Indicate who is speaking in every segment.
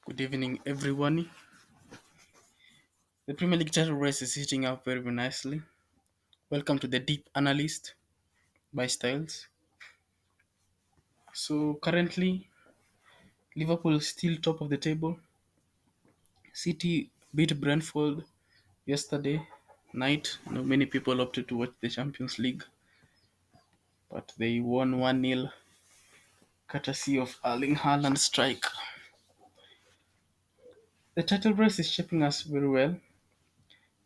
Speaker 1: Good evening, everyone. The Premier League title race is heating up very nicely. Welcome to the Deep Analyst by Styles. So currently, Liverpool is still top of the table. City beat Brentford yesterday night. Many people opted to watch the Champions League, but they won 1-0, courtesy of Erling Haaland's strike. The title race is shaping us very well.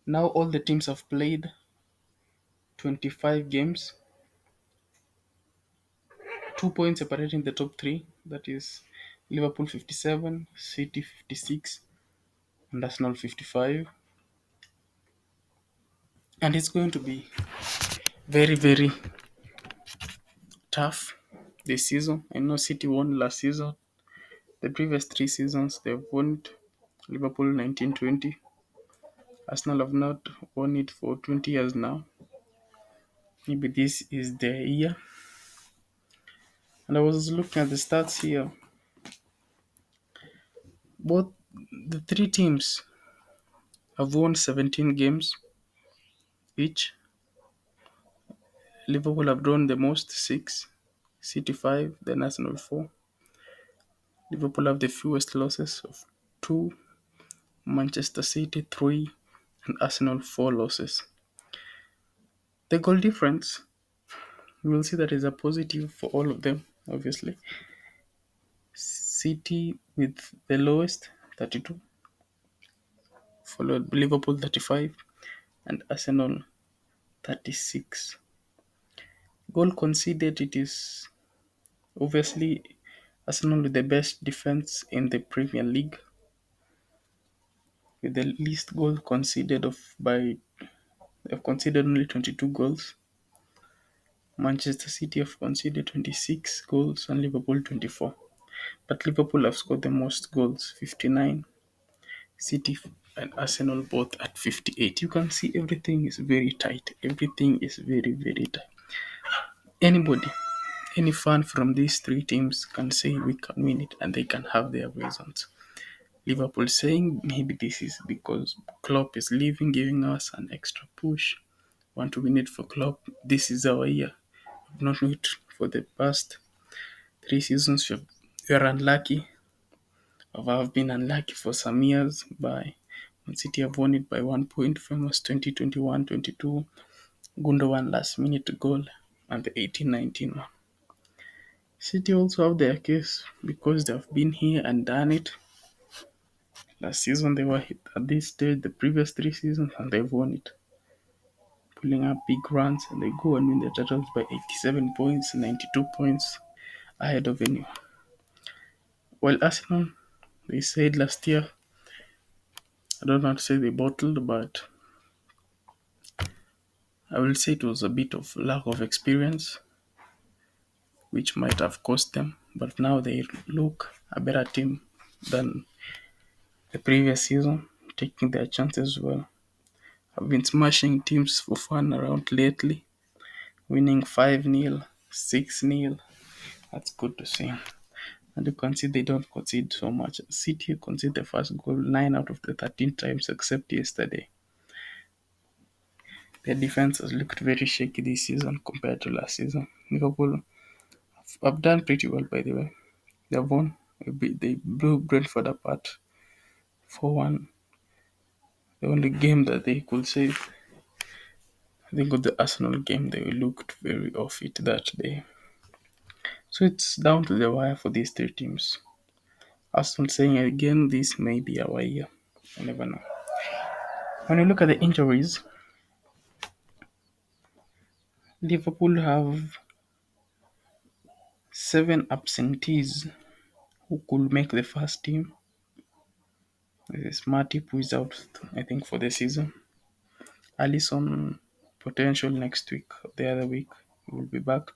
Speaker 1: Now all the teams have played 25 games, 2 points separating the top three. That is Liverpool 57, City 56, and Arsenal 55. And it's going to be very, very tough this season. I know City won last season. The previous 3 seasons they've won it. Liverpool 1920. Arsenal have not won it for 20 years now. Maybe this is the year. And I was looking at the stats here. Both the three teams have won 17 games each. Liverpool have drawn the most, 6. City 5, then Arsenal 4. Liverpool have the fewest losses of 2. Manchester City 3, and Arsenal 4 losses. The goal difference, you will see that is a positive for all of them, obviously. City with the lowest, 32, followed by Liverpool 35, and Arsenal 36. Goal conceded, it is obviously Arsenal with the best defense in the Premier League, with the least goal conceded they've conceded only 22 goals. Manchester City have conceded 26 goals and Liverpool 24. But Liverpool have scored the most goals, 59. City and Arsenal both at 58. You can see everything is very tight. Everything is very, very tight. Anybody, any fan from these three teams can say we can win it and they can have their reasons. Liverpool saying maybe this is because Klopp is leaving, giving us an extra push. Want to win it for Klopp. This is our year. We've not won it for the past 3 seasons. We are unlucky. I've been unlucky for some years. By Man City have won it by 1 point. Famous 2021-22. Gundogan last minute goal and the 18-19 one. City also have their case because they have been here and done it. Last season they were hit at this stage, the previous 3 seasons, and they've won it. Pulling up big runs and they go and win the titles by 87 points, 92 points ahead of anyone. While Arsenal, they said last year, I don't want to say they bottled, but I will say it was a bit of lack of experience, which might have cost them. But now they look a better team than the previous season, taking their chances well. I've been smashing teams for fun around lately, winning 5-0, 6-0. That's good to see. And you can see they don't concede so much. City conceded the first goal 9 out of the 13 times except yesterday. Their defense has looked very shaky this season compared to last season. Liverpool have done pretty well, by the way. They have won. They blew Brentford apart 4-1. The only game that they could save, I think, was the Arsenal game. They looked very off it that day. So it's down to the wire for these three teams. Arsenal saying again, this may be our year. I never know. When you look at the injuries, Liverpool have 7 absentees who could make the first team. There's Matip who is out, I think, for the season. Alisson potential next week, the other week, he will be back.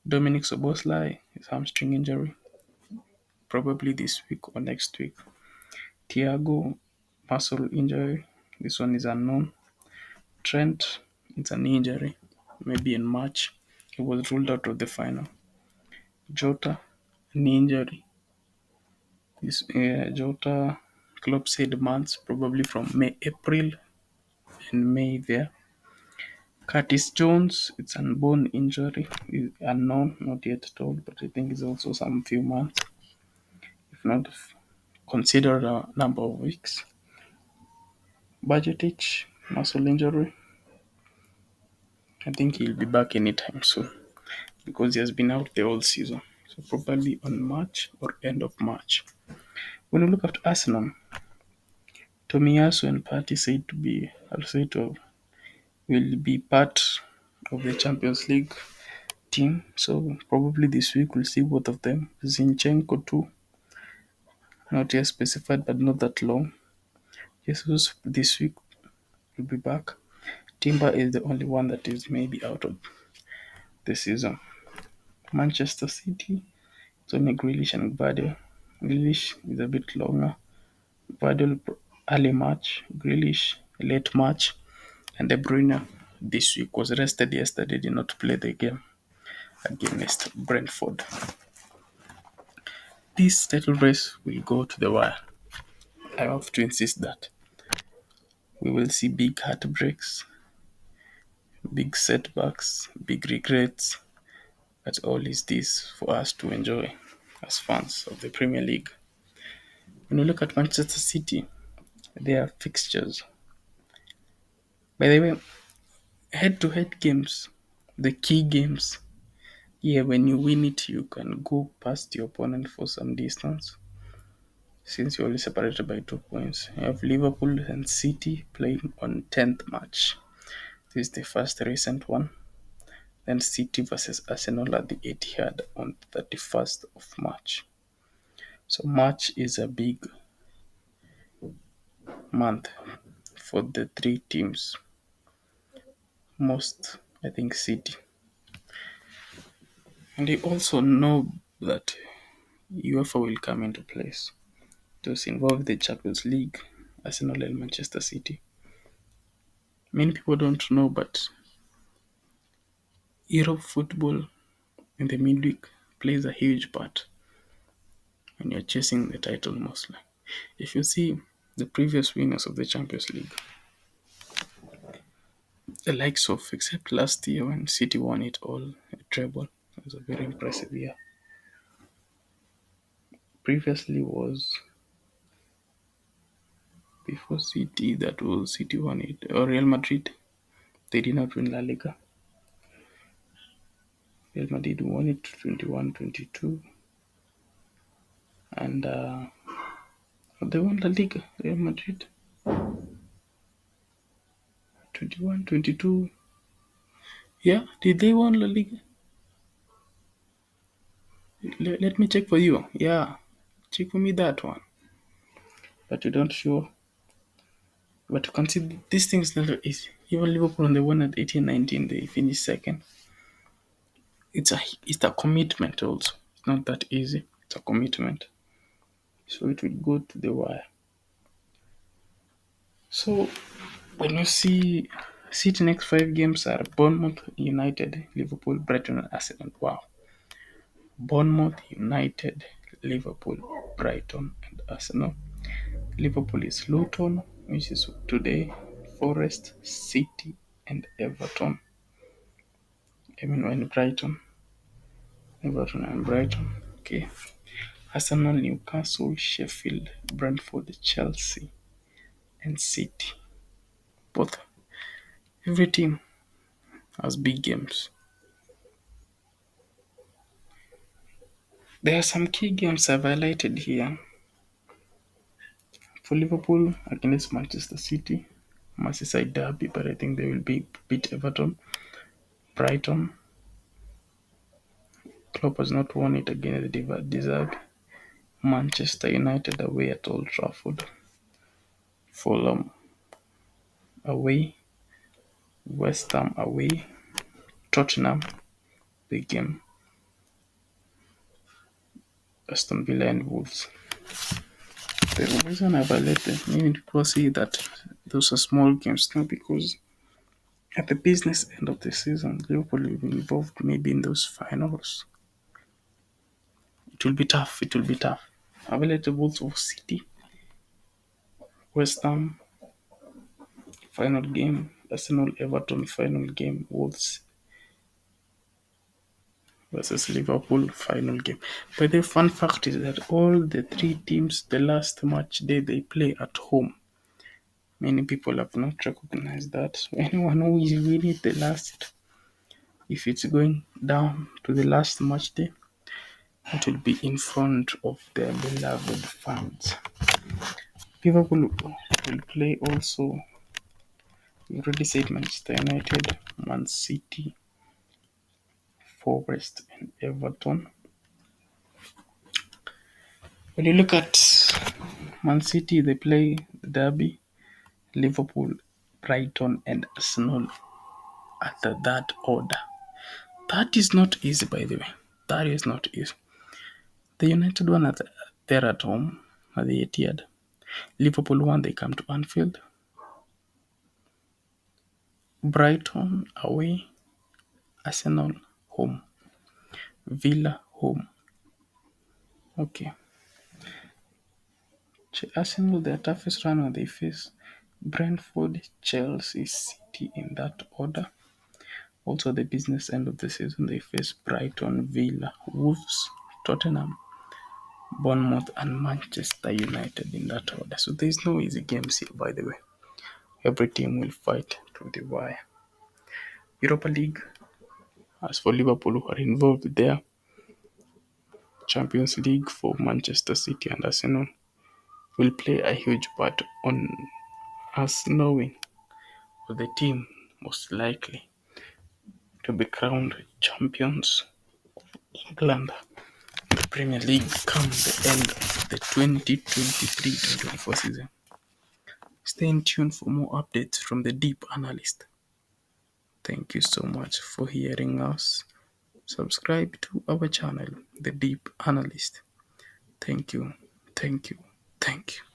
Speaker 1: Dominic Soboslai, his hamstring injury, probably this week or next week. Thiago, muscle injury, this one is unknown. Trent, it's an injury, maybe in March. He was ruled out of the final. Jota, an injury. This Jota, Klopp said months, probably from May, April and May there. Curtis Jones, it's an bone injury, is unknown, not yet told, but I think it's also some few months, if not considered a number of weeks. Budgetich, muscle injury, I think he'll be back anytime soon because he has been out the whole season. So probably on March or end of March. When we look at Arsenal, Tomiyasu and Partey said to will be part of the Champions League team. So probably this week we'll see both of them. Zinchenko too, not yet specified but not that long. Jesus this week will be back. Timber is the only one that is maybe out of the season. Manchester City, it's only Grealish and Gvardiol. Grealish is a bit longer. Gvardiol early March, Grealish late March, and De Bruyne this week was rested yesterday, did not play the game against Brentford. This title race will go to the wire. I have to insist that we will see big heartbreaks, big setbacks, big regrets, but all is this for us to enjoy as fans of the Premier League. When you look at Manchester City, their fixtures, by the way, head to head games, the key games, yeah, when you win it, you can go past your opponent for some distance since you're only separated by 2 points. You have Liverpool and City playing on 10th March. This is the first recent one. Then City versus Arsenal at the Etihad on 31st of March. So March is a big month for the three teams. Most, I think, City. And you also know that UEFA will come into place. Those involved the Champions League, Arsenal and Manchester City. Many people don't know, but Europe football in the midweek plays a huge part when you're chasing the title mostly. If you see the previous winners of the Champions League, the likes of, except last year when City won it all, a treble, it was a very impressive year. Previously was before City, that was City won it, or Real Madrid, they did not win La Liga. Real Madrid won it 21-22, and they won La Liga, Real Madrid 21-22. Yeah, did they won La Liga? Let me check for you. Yeah, check for me that one. But you don't sure. But you can see these things not easy. Even Liverpool when they won at 18-19, they finished second. It's a commitment also. It's not that easy. It's a commitment. So it will go to the wire. So when you see City next 5 games are Bournemouth, United, Liverpool, Brighton, and Arsenal. Wow. Bournemouth, United, Liverpool, Brighton, and Arsenal. Liverpool is Luton, which is today, Forest, City, and Everton. I mean, when Brighton, Everton, and Brighton. Okay. Arsenal, Newcastle, Sheffield, Brentford, Chelsea, and City. Both. Every team has big games. There are some key games I've highlighted here. For Liverpool against Manchester City, Merseyside derby, but I think they will beat Everton. Brighton, Klopp has not won it again. They deserve. Manchester United away at Old Trafford. Fulham away. West Ham away. Tottenham, big game. Aston Villa and Wolves. The reason I've highlighted, many people say that those are small games now because at the business end of the season, Liverpool will be involved maybe in those finals. It will be tough. It will be tough. Available for City, West Ham final game, Arsenal Everton final game, Wolves versus Liverpool final game. But the fun fact is that all the three teams, the last match day they play at home. Many people have not recognized that. So anyone who is winning the last, if it's going down to the last match day, it will be in front of their beloved fans. Liverpool will play also. We already said Manchester United, Man City, Forest, and Everton. When you look at Man City, they play the Derby, Liverpool, Brighton, and Arsenal under that order. That is not easy, by the way. That is not easy. The United one they're at home at the Etihad. Liverpool one they come to Anfield. Brighton away. Arsenal home. Villa home. Okay. Arsenal their toughest run when they face Brentford, Chelsea, City in that order. Also the business end of the season they face Brighton, Villa, Wolves, Tottenham, Bournemouth and Manchester United in that order. So there's no easy games here, by the way. Every team will fight to the wire. Europa League, as for Liverpool who are involved there, Champions League for Manchester City and Arsenal will play a huge part on us knowing the team most likely to be crowned champions England Premier League come the end of the 2023-2024 season. Stay tuned for more updates from the Deep Analyst. Thank you so much for hearing us. Subscribe to our channel, The Deep Analyst. Thank you, thank you, thank you.